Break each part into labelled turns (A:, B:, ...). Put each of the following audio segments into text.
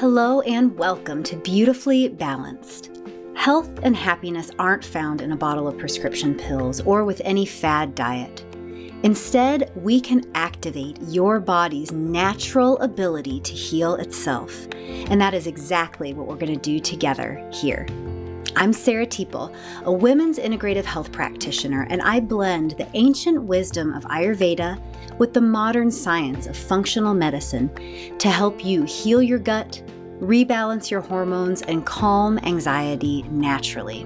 A: Hello and welcome to Beautifully Balanced. Health and happiness aren't found in a bottle of prescription pills or with any fad diet. Instead, we can activate your body's natural ability to heal itself. And that is exactly what we're going to do together here. I'm Sarah Teeple, a women's integrative health practitioner, and I blend the ancient wisdom of Ayurveda with the modern science of functional medicine to help you heal your gut, rebalance your hormones, and calm anxiety naturally.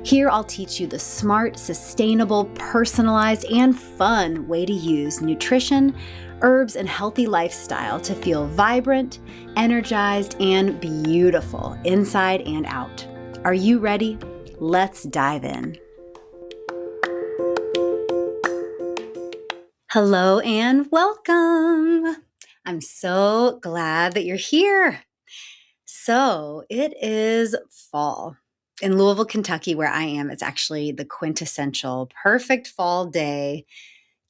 A: Here I'll teach you the smart, sustainable, personalized, and fun way to use nutrition, herbs, and healthy lifestyle to feel vibrant, energized, and beautiful inside and out. Are you ready? Let's dive in. Hello and welcome. I'm so glad that you're here. So it is fall. In Louisville, Kentucky, where I am, it's actually the quintessential perfect fall day.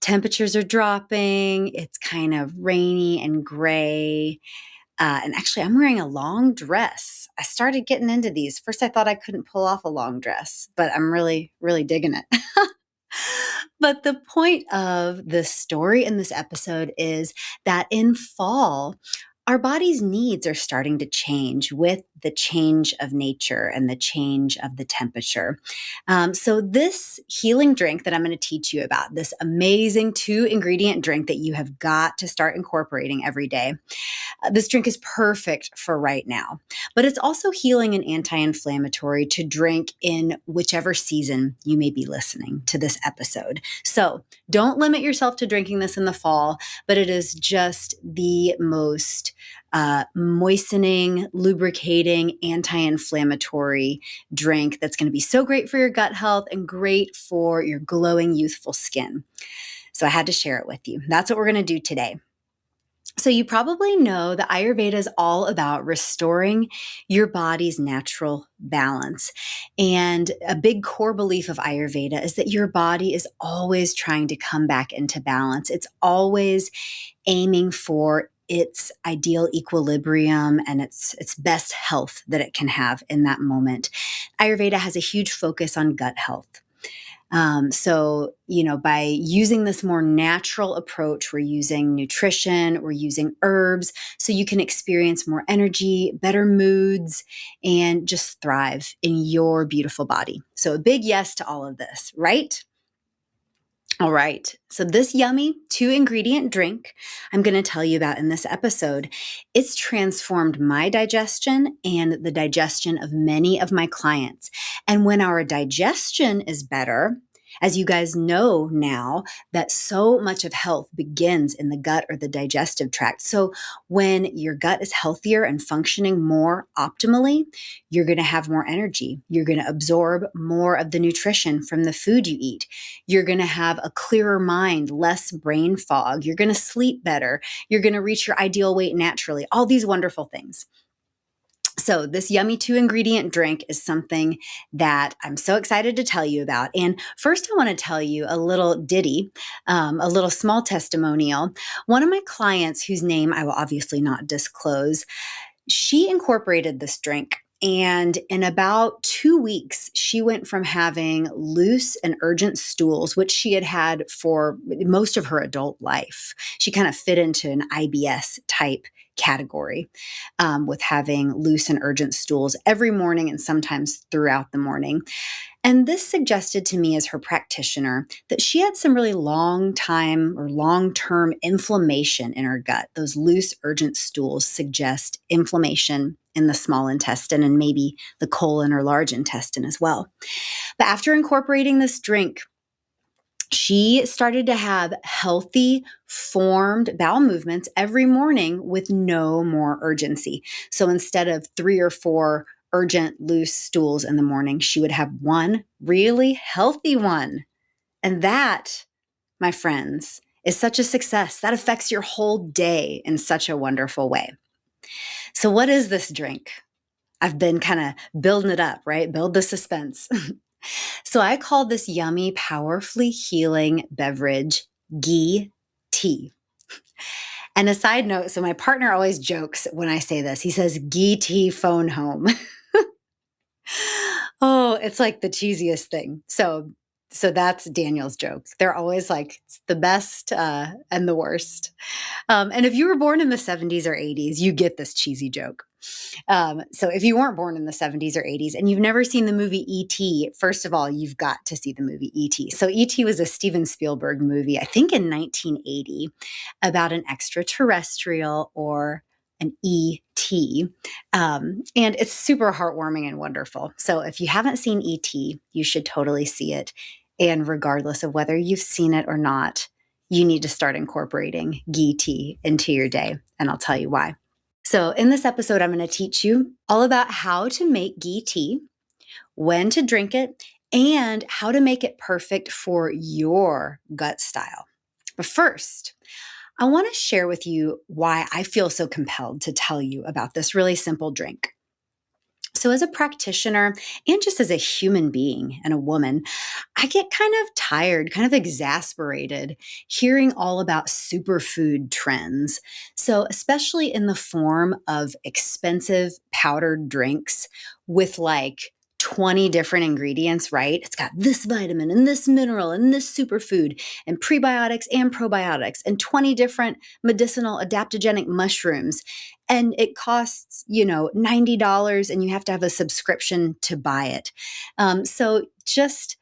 A: Temperatures are dropping. It's kind of rainy and gray. And actually, I'm wearing a long dress. I started getting into these. First, I thought I couldn't pull off a long dress, but I'm really, really digging it. But the point of the story in this episode is that in fall, our body's needs are starting to change with the change of nature and the change of the temperature. So this healing drink that I'm going to teach you about, this amazing 2-ingredient drink that you have got to start incorporating every day, this drink is perfect for right now, but it's also healing and anti-inflammatory to drink in whichever season you may be listening to this episode. So don't limit yourself to drinking this in the fall, but it is just the most moistening, lubricating, anti-inflammatory drink that's going to be so great for your gut health and great for your glowing, youthful skin. So I had to share it with you. That's what we're going to do today. So you probably know that Ayurveda is all about restoring your body's natural balance. And a big core belief of Ayurveda is that your body is always trying to come back into balance. It's always aiming for its ideal equilibrium and its best health that it can have in that moment. Ayurveda has a huge focus on gut health. So, by using this more natural approach, we're using nutrition, we're using herbs, so you can experience more energy, better moods, and just thrive in your beautiful body. So a big yes to all of this, right? All right. So this yummy 2-ingredient drink I'm going to tell you about in this episode, it's transformed my digestion and the digestion of many of my clients. And when our digestion is better, as you guys know now, that so much of health begins in the gut or the digestive tract. So when your gut is healthier and functioning more optimally, you're going to have more energy. You're going to absorb more of the nutrition from the food you eat. You're going to have a clearer mind, less brain fog. You're going to sleep better. You're going to reach your ideal weight naturally. All these wonderful things. So this yummy 2-ingredient drink is something that I'm so excited to tell you about. And first, I want to tell you a little ditty, a little small testimonial. One of my clients, whose name I will obviously not disclose, she incorporated this drink. And in about 2 weeks, she went from having loose and urgent stools, which she had had for most of her adult life. She kind of fit into an IBS type category with having loose and urgent stools every morning and sometimes throughout the morning. And this suggested to me as her practitioner that she had some really long-term inflammation in her gut. Those loose, urgent stools suggest inflammation in the small intestine and maybe the colon or large intestine as well. But after incorporating this drink, she started to have healthy, formed bowel movements every morning with no more urgency. So instead of 3 or 4 urgent, loose stools in the morning, she would have one really healthy one. And that, my friends, is such a success. That affects your whole day in such a wonderful way. So what is this drink? I've been kind of building it up, right? Build the suspense. So I call this yummy, powerfully healing beverage ghee tea. And a side note, so my partner always jokes when I say this. He says, "Ghee tea phone home." Oh, it's like the cheesiest thing. So that's Daniel's joke. They're always like, it's the best and the worst. And if you were born in the 70s or 80s, you get this cheesy joke. So if you weren't born in the 70s or 80s and you've never seen the movie E.T., first of all, you've got to see the movie E.T. So E.T. was a Steven Spielberg movie, I think in 1980, about an extraterrestrial or an E.T. And it's super heartwarming and wonderful. So if you haven't seen E.T., you should totally see it. And regardless of whether you've seen it or not, you need to start incorporating ghee tea into your day. And I'll tell you why. So, in this episode, I'm going to teach you all about how to make ghee tea, when to drink it, and how to make it perfect for your gut style. But first, I want to share with you why I feel so compelled to tell you about this really simple drink. So, as a practitioner and just as a human being and a woman, I get kind of tired, kind of exasperated hearing all about superfood trends. So, especially in the form of expensive powdered drinks with like 20 different ingredients, right? It's got this vitamin and this mineral and this superfood and prebiotics and probiotics and 20 different medicinal adaptogenic mushrooms, and it costs, $90 and you have to have a subscription to buy it. So just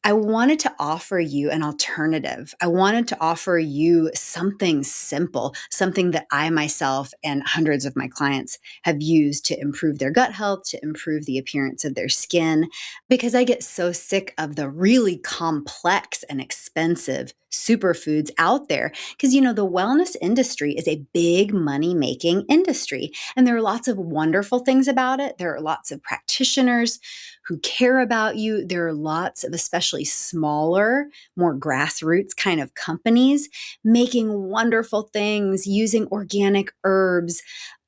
A: I wanted to offer you an alternative. I wanted to offer you something simple, something that I myself and hundreds of my clients have used to improve their gut health, to improve the appearance of their skin, because I get so sick of the really complex and expensive superfoods out there. Because, the wellness industry is a big money making industry, and there are lots of wonderful things about it. There are lots of practitioners who care about you. There are lots of especially smaller, more grassroots kind of companies making wonderful things using organic herbs,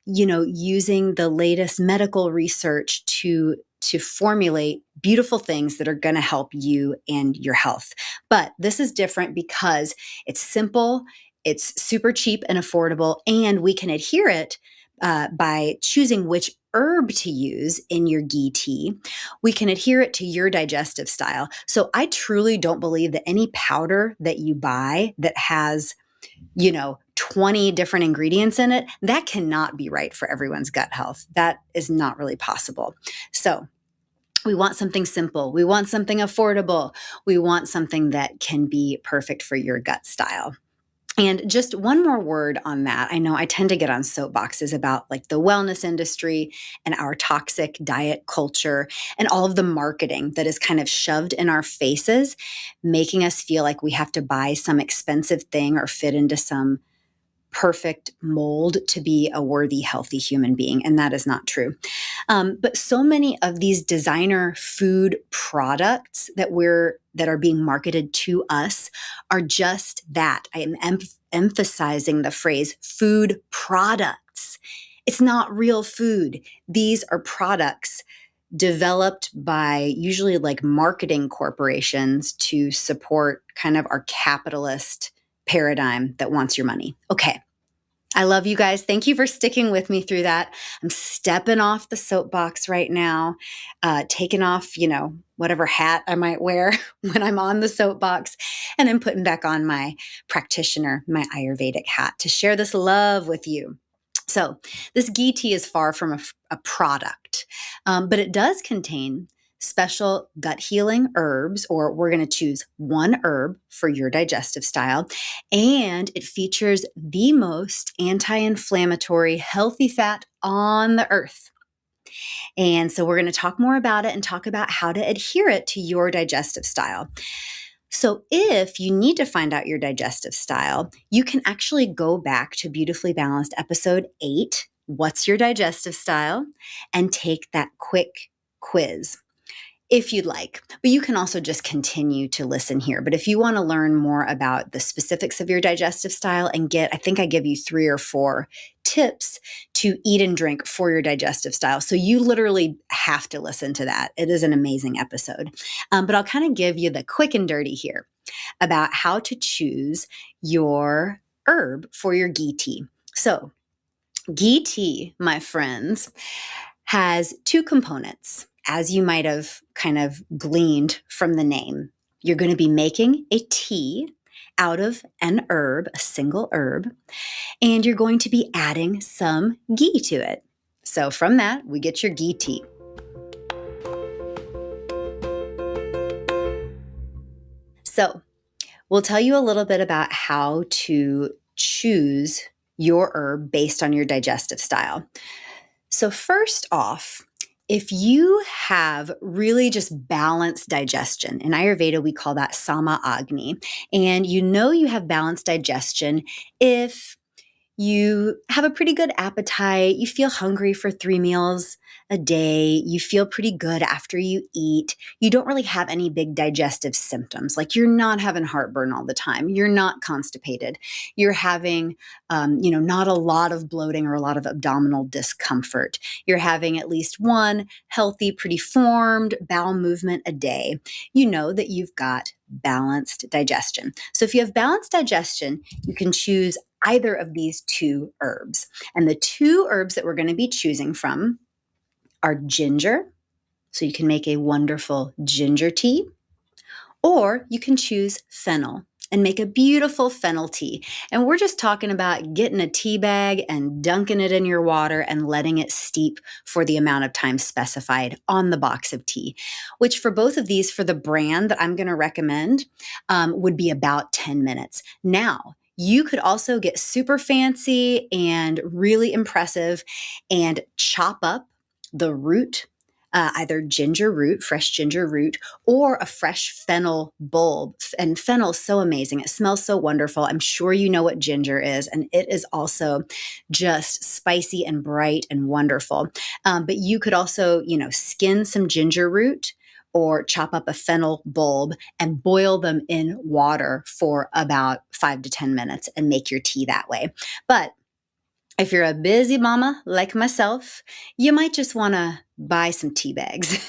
A: using the latest medical research to formulate beautiful things that are going to help you and your health. But this is different because it's simple, it's super cheap and affordable, and we can adhere it by choosing which herb to use in your ghee tea. We can adhere it to your digestive style. So I truly don't believe that any powder that you buy that has 20 different ingredients in it, that cannot be right for everyone's gut health. That is not really possible. So we want something simple. We want something affordable. We want something that can be perfect for your gut style. And just one more word on that. I know I tend to get on soapboxes about like the wellness industry and our toxic diet culture and all of the marketing that is kind of shoved in our faces, making us feel like we have to buy some expensive thing or fit into some perfect mold to be a worthy, healthy human being. And that is not true. But so many of these designer food products that are being marketed to us are just that. I am emphasizing the phrase food products. It's not real food. These are products developed by usually like marketing corporations to support kind of our capitalist paradigm that wants your money. Okay. I love you guys. Thank you for sticking with me through that. I'm stepping off the soapbox right now, taking off, whatever hat I might wear when I'm on the soapbox, and I'm putting back on my practitioner, my Ayurvedic hat to share this love with you. So this ghee tea is far from a product, but it does contain special gut healing herbs, or we're going to choose one herb for your digestive style. And it features the most anti-inflammatory healthy fat on the earth. And so we're going to talk more about it and talk about how to adhere it to your digestive style. So if you need to find out your digestive style, you can actually go back to Beautifully Balanced episode 8, What's Your Digestive Style, and take that quick quiz if you'd like. But you can also just continue to listen here. But if you want to learn more about the specifics of your digestive style and I think I give you 3 or 4 tips to eat and drink for your digestive style. So you literally have to listen to that. It is an amazing episode. But I'll kind of give you the quick and dirty here about how to choose your herb for your ghee tea. So ghee tea, my friends, has two components, as you might have kind of gleaned from the name. You're going to be making a tea out of an herb, a single herb, and you're going to be adding some ghee to it. So from that, we get your ghee tea. So we'll tell you a little bit about how to choose your herb based on your digestive style. So first off, if you have really just balanced digestion, in Ayurveda, we call that sama agni, and you know you have balanced digestion if you have a pretty good appetite, you feel hungry for 3 meals a day, you feel pretty good after you eat, you don't really have any big digestive symptoms, like you're not having heartburn all the time, you're not constipated, you're having, not a lot of bloating or a lot of abdominal discomfort, you're having at least one healthy, pretty formed bowel movement a day, you know that you've got balanced digestion. So if you have balanced digestion, you can choose either of these two herbs. And the two herbs that we're going to be choosing from are ginger. So you can make a wonderful ginger tea, or you can choose fennel and make a beautiful fennel tea. And we're just talking about getting a tea bag and dunking it in your water and letting it steep for the amount of time specified on the box of tea, which for both of these, for the brand that I'm going to recommend, would be about 10 minutes. Now, you could also get super fancy and really impressive and chop up the root, either ginger root, fresh ginger root, or a fresh fennel bulb. And fennel is so amazing. It smells so wonderful. I'm sure you know what ginger is, and it is also just spicy and bright and wonderful. But you could also, skin some ginger root or chop up a fennel bulb and boil them in water for about 5 to 10 minutes and make your tea that way. But if you're a busy mama like myself, you might just want to buy some tea bags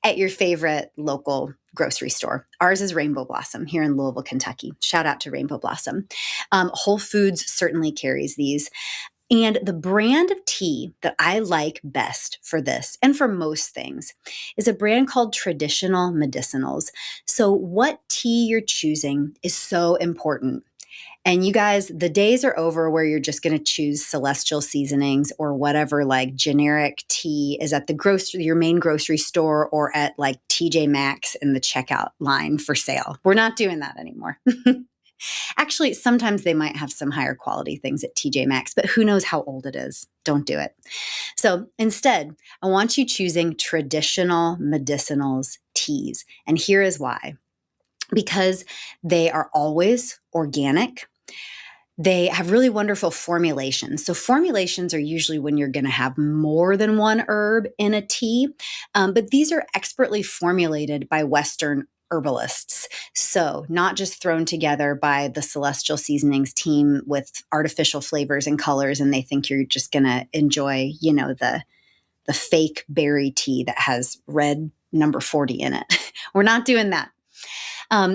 A: at your favorite local grocery store. Ours is Rainbow Blossom here in Louisville, Kentucky. Shout out to Rainbow Blossom. Whole Foods certainly carries these. And the brand of tea that I like best for this and for most things is a brand called Traditional Medicinals. So what tea you're choosing is so important. And you guys, the days are over where you're just going to choose Celestial Seasonings or whatever, like generic tea is at your main grocery store or at like TJ Maxx in the checkout line for sale. We're not doing that anymore. Actually, sometimes they might have some higher quality things at TJ Maxx, but who knows how old it is? Don't do it. So instead, I want you choosing Traditional Medicinals teas. And here is why. Because they are always organic. They have really wonderful formulations. So formulations are usually when you're going to have more than one herb in a tea, but these are expertly formulated by Western herbalists. So not just thrown together by the Celestial Seasonings team with artificial flavors and colors, and they think you're just going to enjoy, the fake berry tea that has red number 40 in it. We're not doing that.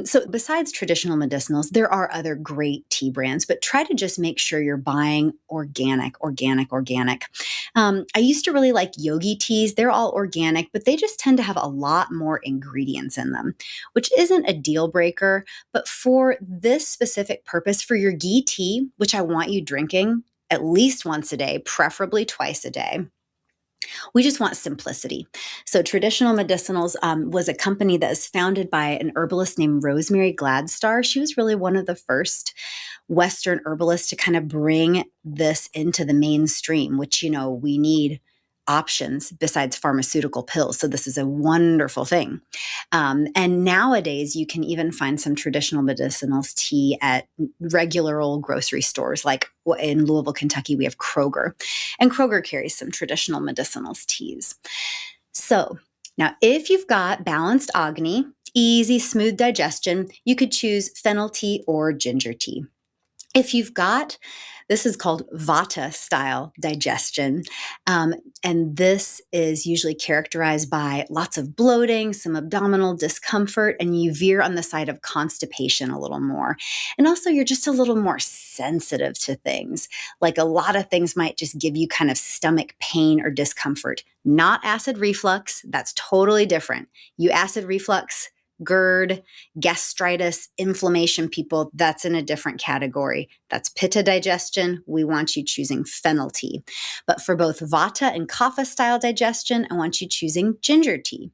A: So besides Traditional Medicinals, there are other great tea brands, but try to just make sure you're buying organic. I used to really like yogi teas. They're all organic, but they just tend to have a lot more ingredients in them, which isn't a deal breaker. But for this specific purpose, for your ghee tea, which I want you drinking at least once a day, preferably twice a day, we just want simplicity. So Traditional Medicinals was a company that was founded by an herbalist named Rosemary Gladstar. She was really one of the first Western herbalists to kind of bring this into the mainstream, which, we need options besides pharmaceutical pills. So this is a wonderful thing. And nowadays you can even find some Traditional Medicinals tea at regular old grocery stores. Like in Louisville, Kentucky, we have Kroger, and Kroger carries some Traditional Medicinals teas. So now if you've got balanced agni, easy, smooth digestion, you could choose fennel tea or ginger tea. If you've got, this is called Vata style digestion, and this is usually characterized by lots of bloating, some abdominal discomfort, and you veer on the side of constipation a little more. And also you're just a little more sensitive to things. Like a lot of things might just give you kind of stomach pain or discomfort. Not acid reflux. That's totally different. You acid reflux, GERD, gastritis, inflammation people, that's in a different category. That's Pitta digestion. We want you choosing fennel tea. But for both Vata and Kapha style digestion, I want you choosing ginger tea.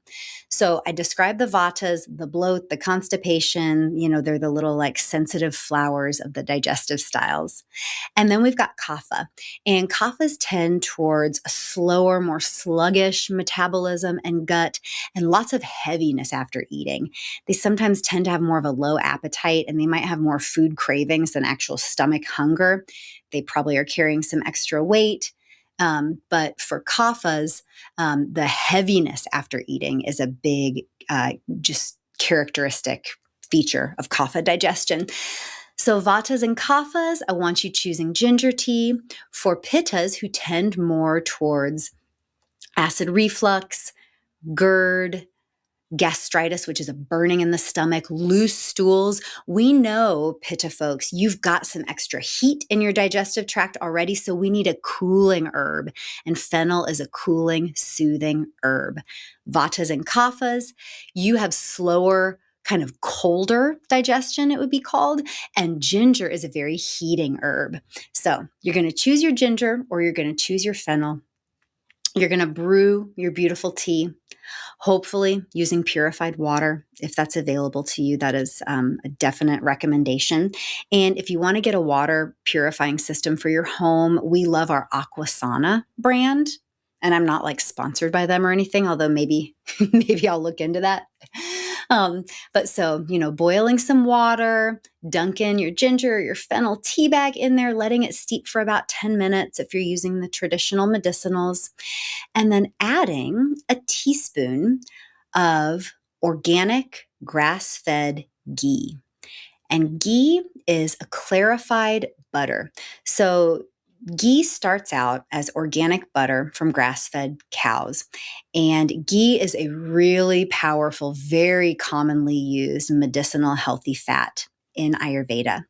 A: So I described the Vatas, the bloat, the constipation, they're the little like sensitive flowers of the digestive styles. And then we've got Kapha. And Kaphas tend towards a slower, more sluggish metabolism and gut and lots of heaviness after eating. They sometimes tend to have more of a low appetite and they might have more food cravings than actual stomach hunger. They probably are carrying some extra weight. But for Kaphas, the heaviness after eating is a big, just characteristic feature of Kapha digestion. So Vatas and Kaphas, I want you choosing ginger tea. For Pittas, who tend more towards acid reflux, GERD, gastritis, which is a burning in the stomach, loose stools. We know, Pitta folks, you've got some extra heat in your digestive tract already, so we need a cooling herb. And fennel is a cooling, soothing herb. Vatas and Kaphas, you have slower, kind of colder digestion, it would be called. And ginger is a very heating herb. So you're going to choose your ginger or you're going to choose your fennel. You're going to brew your beautiful tea, hopefully using purified water. If that's available to you, that is a definite recommendation. And if you want to get a water purifying system for your home, we love our Aquasana brand. And I'm not like sponsored by them or anything, although maybe I'll look into that. But so, boiling some water, dunking your ginger or your fennel tea bag in there, letting it steep for about 10 minutes if you're using the traditional medicinals, and then adding a teaspoon of organic grass-fed ghee. And ghee is a clarified butter. So ghee starts out as organic butter from grass-fed cows. And ghee is a really powerful, very commonly used medicinal healthy fat in Ayurveda.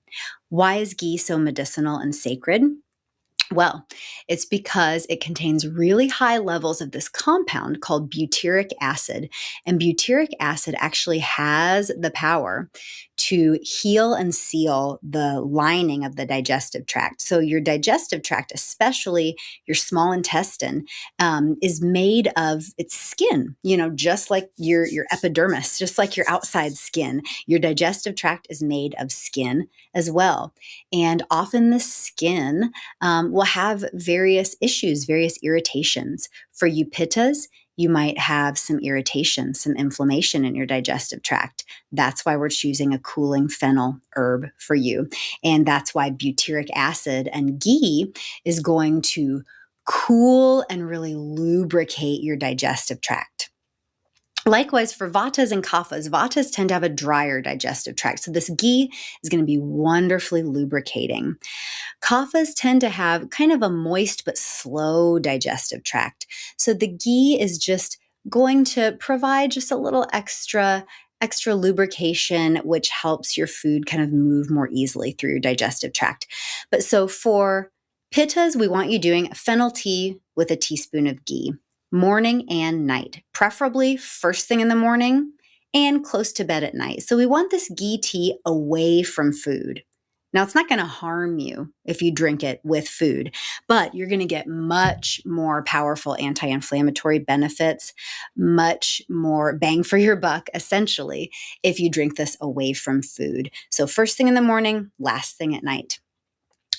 A: Why is ghee so medicinal and sacred? Well, it's because it contains really high levels of this compound called butyric acid. And butyric acid actually has the power to heal and seal the lining of the digestive tract. So your digestive tract, especially your small intestine, is made of its skin, just like your epidermis, just like your outside skin. Your digestive tract is made of skin as well. And often the skin will have various issues, various irritations. For you Pittas, you might have some irritation, some inflammation in your digestive tract. That's why we're choosing a cooling fennel herb for you. And that's why butyric acid and ghee is going to cool and really lubricate your digestive tract. Likewise, for Vatas and Kaphas, Vatas tend to have a drier digestive tract. So this ghee is going to be wonderfully lubricating. Kaphas tend to have kind of a moist but slow digestive tract. So the ghee is just going to provide just a little extra lubrication, which helps your food kind of move more easily through your digestive tract. But so for Pittas, we want you doing a fennel tea with a teaspoon of ghee, morning and night, preferably first thing in the morning and close to bed at night. So we want this ghee tea away from food. Now, it's not going to harm you if you drink it with food, but you're going to get much more powerful anti-inflammatory benefits, much more bang for your buck, essentially, if you drink this away from food. So first thing in the morning, last thing at night.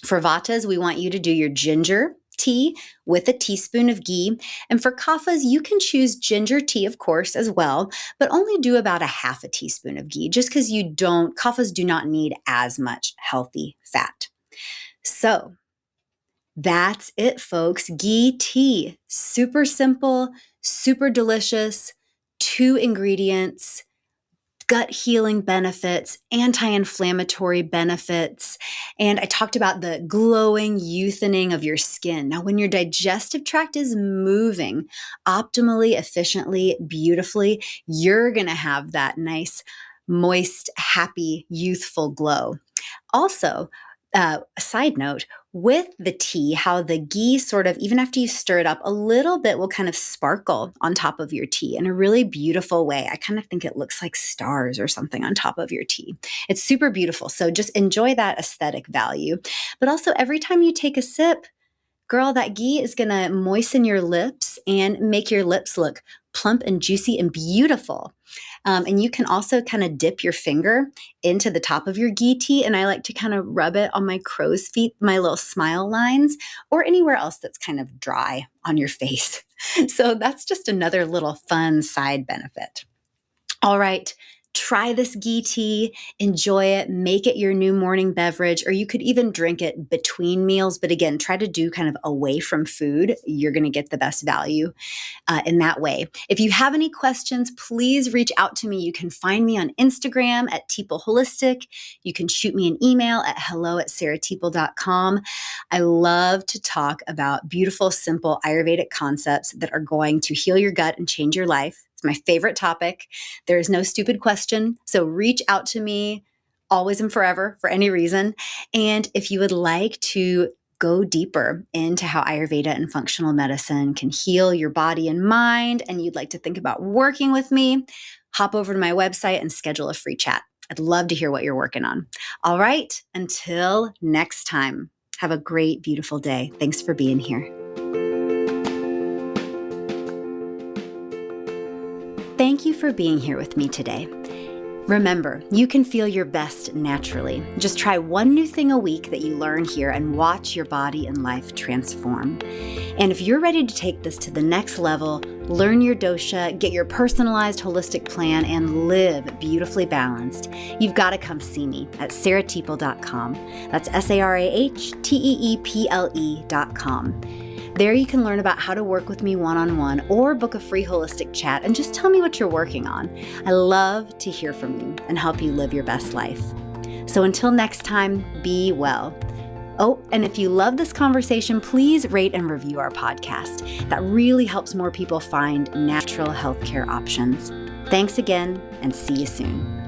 A: For Vatas, we want you to do your ginger tea with a teaspoon of ghee. And for Kaphas, you can choose ginger tea, of course, as well, but only do about a half a teaspoon of ghee, just because Kaphas do not need as much healthy fat. So that's it, folks. Ghee tea, super simple, super delicious, 2 ingredients, gut healing benefits, anti-inflammatory benefits. And I talked about the glowing, youthening of your skin. Now, when your digestive tract is moving optimally, efficiently, beautifully, you're going to have that nice, moist, happy, youthful glow. Also, A side note, with the tea, how the ghee sort of, even after you stir it up a little bit, will kind of sparkle on top of your tea in a really beautiful way. I kind of think it looks like stars or something on top of your tea. It's super beautiful. So just enjoy that aesthetic value. But also, every time you take a sip, girl, that ghee is going to moisten your lips and make your lips look plump and juicy and beautiful. And you can also kind of dip your finger into the top of your ghee tea. And I like to kind of rub it on my crow's feet, my little smile lines, or anywhere else that's kind of dry on your face. So that's just another little fun side benefit. All right. Try this ghee tea, enjoy it, make it your new morning beverage, or you could even drink it between meals. But again, try to do kind of away from food. You're going to get the best value in that way. If you have any questions, please reach out to me. You can find me on Instagram at Teeple Holistic. You can shoot me an email at hello@sarahteeple.com. I love to talk about beautiful, simple Ayurvedic concepts that are going to heal your gut and change your life. It's my favorite topic. There is no stupid question. So reach out to me always and forever for any reason. And if you would like to go deeper into how Ayurveda and functional medicine can heal your body and mind, and you'd like to think about working with me, hop over to my website and schedule a free chat. I'd love to hear what you're working on. All right, until next time, have a great, beautiful day. Thanks for being here. Thank you for being here with me today. Remember, you can feel your best naturally. Just try one new thing a week that you learn here and watch your body and life transform. And if you're ready to take this to the next level, learn your dosha, get your personalized holistic plan, and live beautifully balanced, you've got to come see me at sarahteeple.com. That's SARAHTEEPLE.com. There you can learn about how to work with me one-on-one or book a free holistic chat and just tell me what you're working on. I love to hear from you and help you live your best life. So until next time, be well. Oh, and if you love this conversation, please rate and review our podcast. That really helps more people find natural healthcare options. Thanks again, and see you soon.